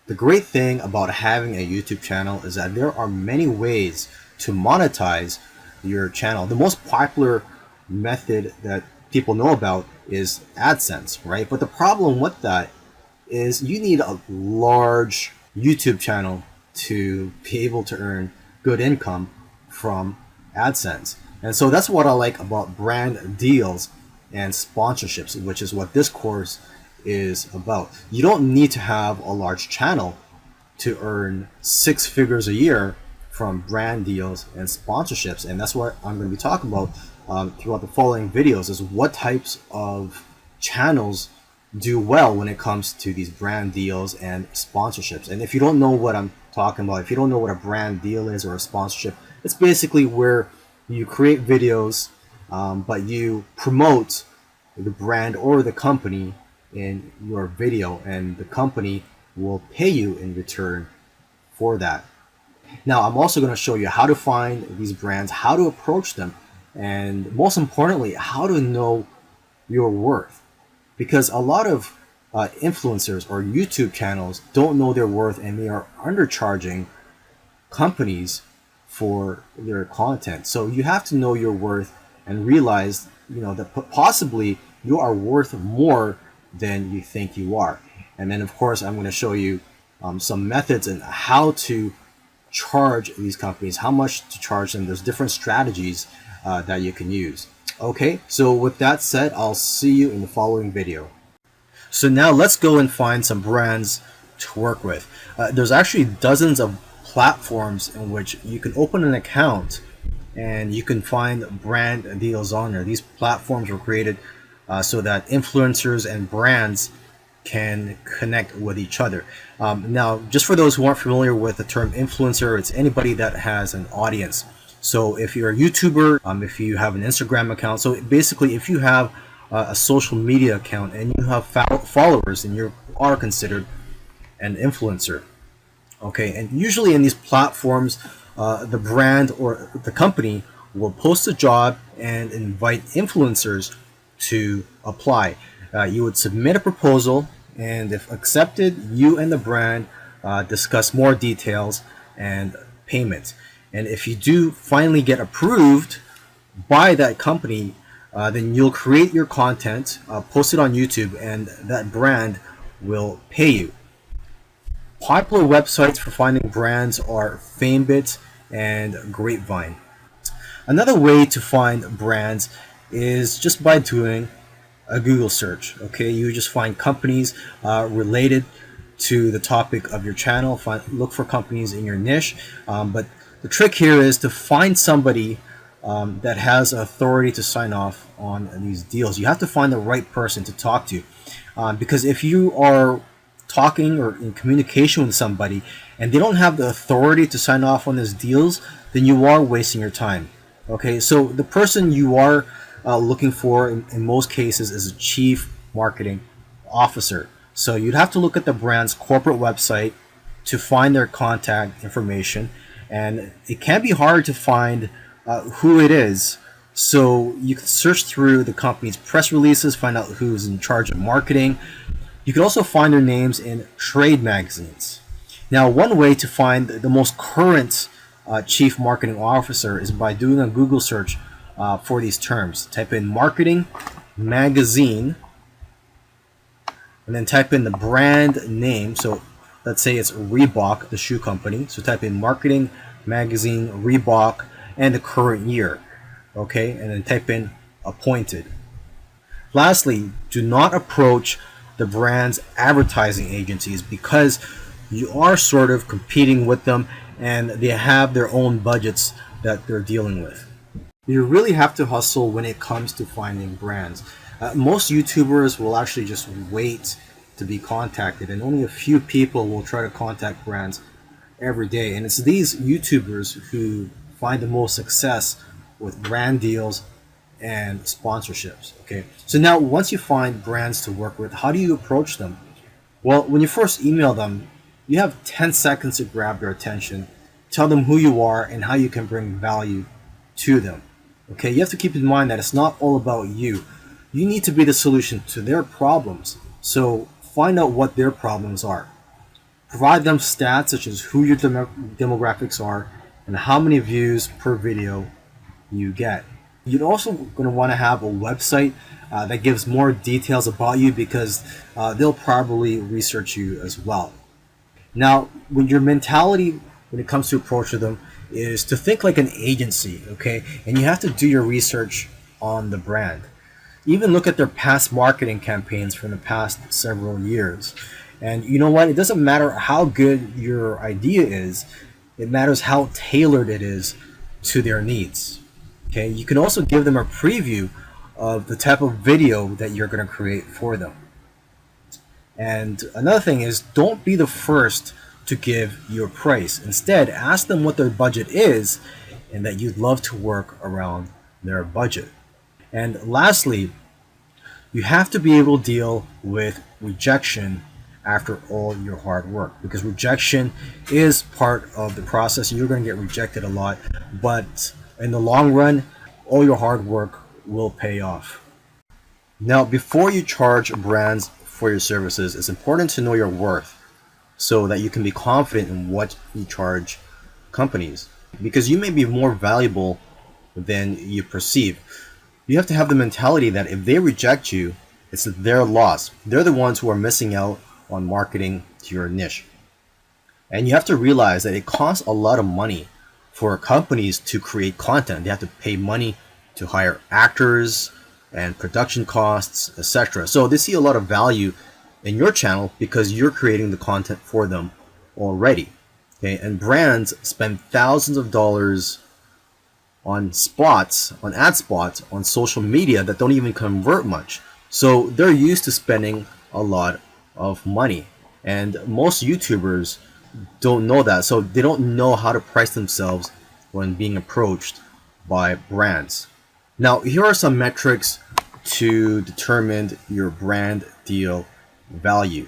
The great thing about having a YouTube channel is that there are many ways to monetize your channel. The most popular method that people know about is AdSense, right? But the problem with that is you need a large YouTube channel to be able to earn good income from AdSense. And so that's what I like about brand deals and sponsorships, which is what this course is about. You don't need to have a large channel to earn six figures a year from brand deals and sponsorships. And that's what I'm going to be talking about throughout the following videos, is what types of channels do well when it comes to these brand deals and sponsorships. And if you don't know what I'm talking about, if you don't know what a brand deal is or a sponsorship, it's basically where you create videos, but you promote the brand or the company in your video, and the company will pay you in return for that. Now, I'm also going to show you how to find these brands, how to approach them, and most importantly, how to know your worth. Because a lot of influencers or YouTube channels don't know their worth, and they are undercharging companies for their content. So you have to know your worth and realize, that possibly you are worth more than you think you are. And then, of course, I'm going to show you some methods and how to charge these companies, how much to charge them. There's different strategies that you can use. Okay, so with that said, I'll see you in the following video. So now let's go and find some brands to work with. There's actually dozens of platforms in which you can open an account and you can find brand deals on there. These platforms were created so that influencers and brands can connect with each other. Now, just for those who aren't familiar with the term influencer, it's anybody that has an audience. So if you're a YouTuber, if you have an Instagram account, so basically if you have a social media account and you have followers, then you are considered an influencer. Okay, and usually in these platforms, the brand or the company will post a job and invite influencers to apply. You would submit a proposal, and if accepted, you and the brand discuss more details and payments. And if you do finally get approved by that company, then you'll create your content, post it on YouTube, and that brand will pay you. Popular websites for finding brands are FameBit and Grapevine. Another way to find brands is just by doing a Google search. Okay, you just find companies related to the topic of your channel. Look for companies in your niche, but the trick here is to find somebody that has authority to sign off on these deals. You have to find the right person to talk to, because if you are talking or in communication with somebody and they don't have the authority to sign off on these deals, then you are wasting your time. Okay, so the person you are looking for in most cases is a chief marketing officer. So you'd have to look at the brand's corporate website to find their contact information, and it can be hard to find who it is. So you can search through the company's press releases, find out who's in charge of marketing. You can also find their names in trade magazines. Now, one way to find the most current chief marketing officer is by doing a Google search for these terms. Type in marketing magazine and then type in the brand name. So let's say it's Reebok, the shoe company. So type in marketing magazine Reebok and the current year. Okay, and then type in appointed. Lastly, do not approach the brand's advertising agencies, because you are sort of competing with them and they have their own budgets that they're dealing with. You really have to hustle when it comes to finding brands. Most YouTubers will actually just wait to be contacted, and only a few people will try to contact brands every day. And it's these YouTubers who find the most success with brand deals and sponsorships. Okay, so now once you find brands to work with, how do you approach them? Well, when you first email them, you have 10 seconds to grab their attention, tell them who you are and how you can bring value to them. Okay, you have to keep in mind that it's not all about you. You need to be the solution to their problems. So find out what their problems are. Provide them stats such as who your demographics are and how many views per video you get. You're also going to want to have a website that gives more details about you, because they'll probably research you as well. Now, when your mentality when it comes to approaching them is to think like an agency, okay? And you have to do your research on the brand. Even look at their past marketing campaigns from the past several years. And you know what? It doesn't matter how good your idea is, it matters how tailored it is to their needs. Okay, you can also give them a preview of the type of video that you're going to create for them. And another thing is, don't be the first to give your price. Instead, ask them what their budget is and that you'd love to work around their budget. And lastly, you have to be able to deal with rejection after all your hard work, because rejection is part of the process. You're going to get rejected a lot, but in the long run, all your hard work will pay off. Now, before you charge brands for your services, it's important to know your worth so that you can be confident in what you charge companies, because you may be more valuable than you perceive. You have to have the mentality that if they reject you, it's their loss. They're the ones who are missing out on marketing to your niche. And you have to realize that it costs a lot of money for companies to create content. They have to pay money to hire actors and production costs, etc. So they see a lot of value in your channel because you're creating the content for them already. Okay, and brands spend thousands of dollars on spots, on ad spots, on social media that don't even convert much. So they're used to spending a lot of money. And most YouTubers don't know that. So they don't know how to price themselves when being approached by brands. Now, here are some metrics to determine your brand deal value.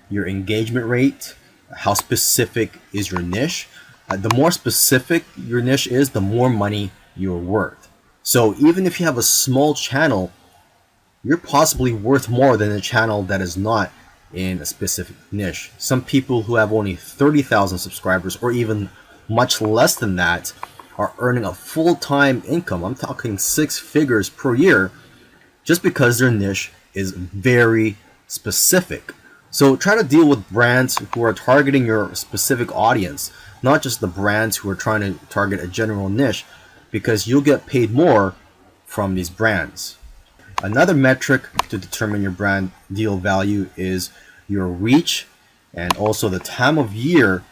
Your engagement rate, how specific is your niche. The more specific your niche is, the more money you're worth. So even if you have a small channel, you're possibly worth more than a channel that is not in a specific niche. Some people who have only 30,000 subscribers or even much less than that are earning a full-time income. I'm talking 6 figures per year just because their niche is very specific. So try to deal with brands who are targeting your specific audience, not just the brands who are trying to target a general niche, because you'll get paid more from these brands. Another metric to determine your brand deal value is your reach, and also the time of year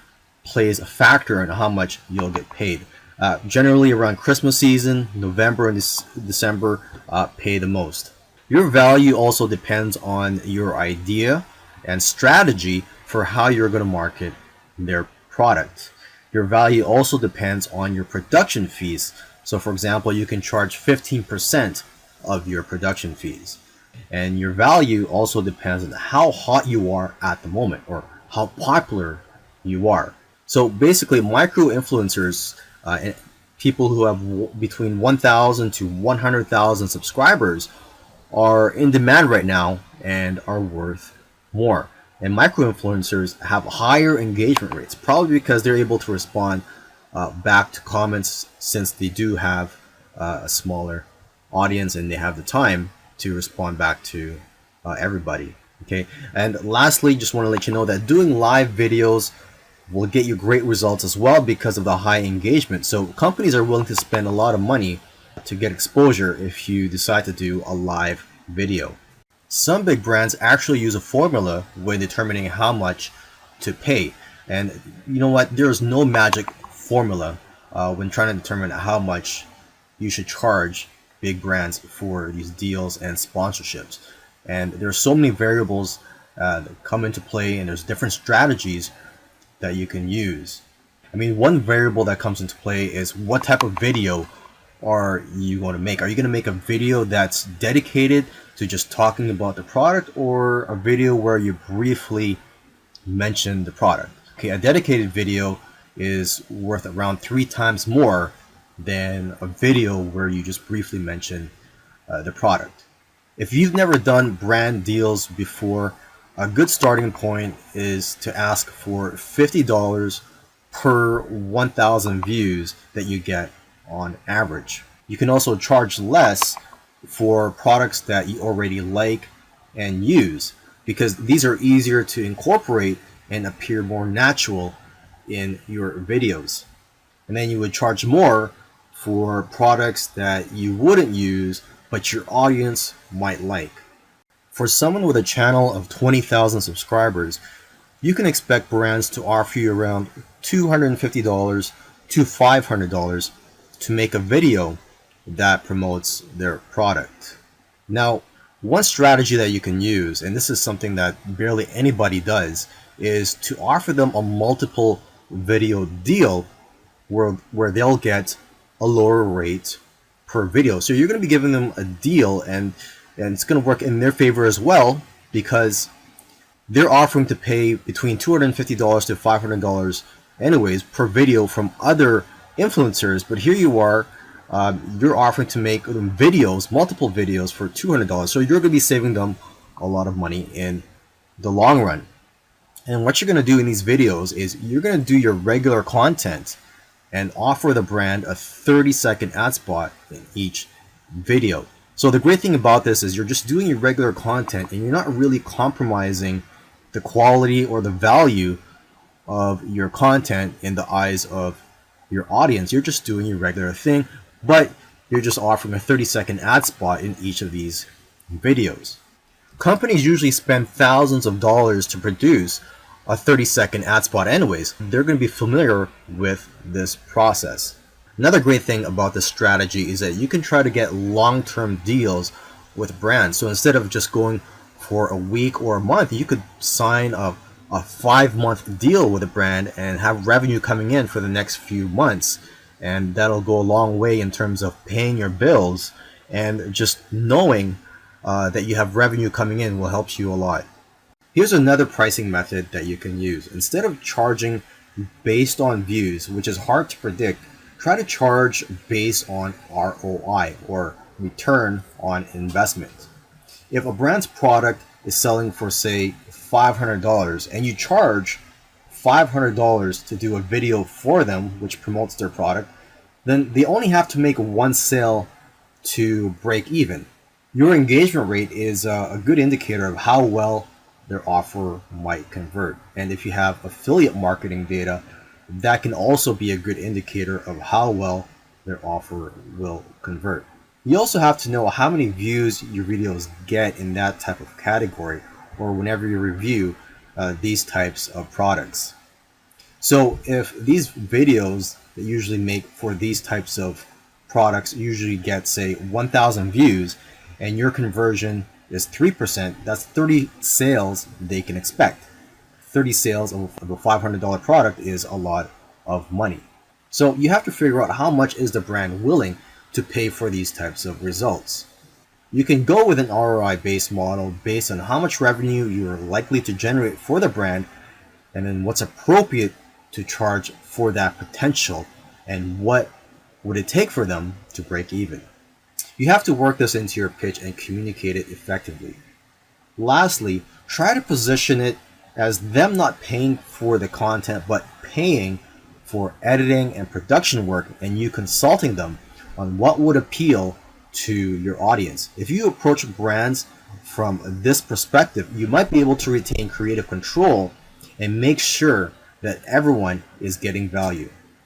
plays a factor in how much you'll get paid. Generally around Christmas season, November and December pay the most. Your value also depends on your idea and strategy for how you're going to market their product. Your value also depends on your production fees. So for example, you can charge 15% of your production fees. And your value also depends on how hot you are at the moment or how popular you are. So basically, micro influencers, people who have between 1,000 to 100,000 subscribers, are in demand right now and are worth more. And micro influencers have higher engagement rates, probably because they're able to respond back to comments, since they do have a smaller audience and they have the time to respond back to everybody. Okay, and lastly, just want to let you know that doing live videos will get you great results as well because of the high engagement. So companies are willing to spend a lot of money to get exposure if you decide to do a live video. Some big brands actually use a formula when determining how much to pay. And you know what? There's no magic formula when trying to determine how much you should charge big brands for these deals and sponsorships. And there's so many variables that come into play, and there's different strategies that you can use. I mean, one variable that comes into play is what type of video are you going to make? Are you going to make a video that's dedicated to just talking about the product, or a video where you briefly mention the product? Okay, a dedicated video is worth around 3 times more than a video where you just briefly mention the product. If you've never done brand deals before, A good starting point is to ask for $50 per 1,000 views that you get on average. You can also charge less for products that you already like and use, because these are easier to incorporate and appear more natural in your videos. And then you would charge more for products that you wouldn't use but your audience might like. For someone with a channel of 20,000 subscribers, you can expect brands to offer you around $250 to $500 to make a video that promotes their product. Now, one strategy that you can use, and this is something that barely anybody does, is to offer them a multiple video deal where they'll get a lower rate per video. So you're going to be giving them a deal, and it's going to work in their favor as well, because they're offering to pay between $250 to $500 anyways per video from other influencers. But here you are, you're offering to make videos, multiple videos for $200. So you're going to be saving them a lot of money in the long run. And what you're going to do in these videos is you're going to do your regular content and offer the brand a 30-second ad spot in each video. So the great thing about this is you're just doing your regular content and you're not really compromising the quality or the value of your content in the eyes of your audience. You're just doing your regular thing, but you're just offering a 30-second ad spot in each of these videos. Companies usually spend thousands of dollars to produce a 30-second ad spot anyways. They're going to be familiar with this process. Another great thing about this strategy is that you can try to get long-term deals with brands. So instead of just going for a week or a month, you could sign a 5-month deal with a brand and have revenue coming in for the next few months. And that'll go a long way in terms of paying your bills, and just knowing that you have revenue coming in will help you a lot. Here's another pricing method that you can use. Instead of charging based on views, which is hard to predict, try to charge based on ROI, or return on investment. If a brand's product is selling for, say, $500 and you charge $500 to do a video for them which promotes their product, then they only have to make one sale to break even. Your engagement rate is a good indicator of how well their offer might convert. And if you have affiliate marketing data, that can also be a good indicator of how well their offer will convert. You also have to know how many views your videos get in that type of category, or whenever you review these types of products. So if these videos that usually make for these types of products usually get, say, 1,000 views, and your conversion is 3%, that's 30 sales they can expect. 30 sales of a $500 product is a lot of money. So you have to figure out how much is the brand willing to pay for these types of results. You can go with an ROI-based model based on how much revenue you're likely to generate for the brand, and then what's appropriate to charge for that potential, and what would it take for them to break even. You have to work this into your pitch and communicate it effectively. Lastly, try to position it as them not paying for the content, but paying for editing and production work, and you consulting them on what would appeal to your audience. If you approach brands from this perspective, you might be able to retain creative control and make sure that everyone is getting value.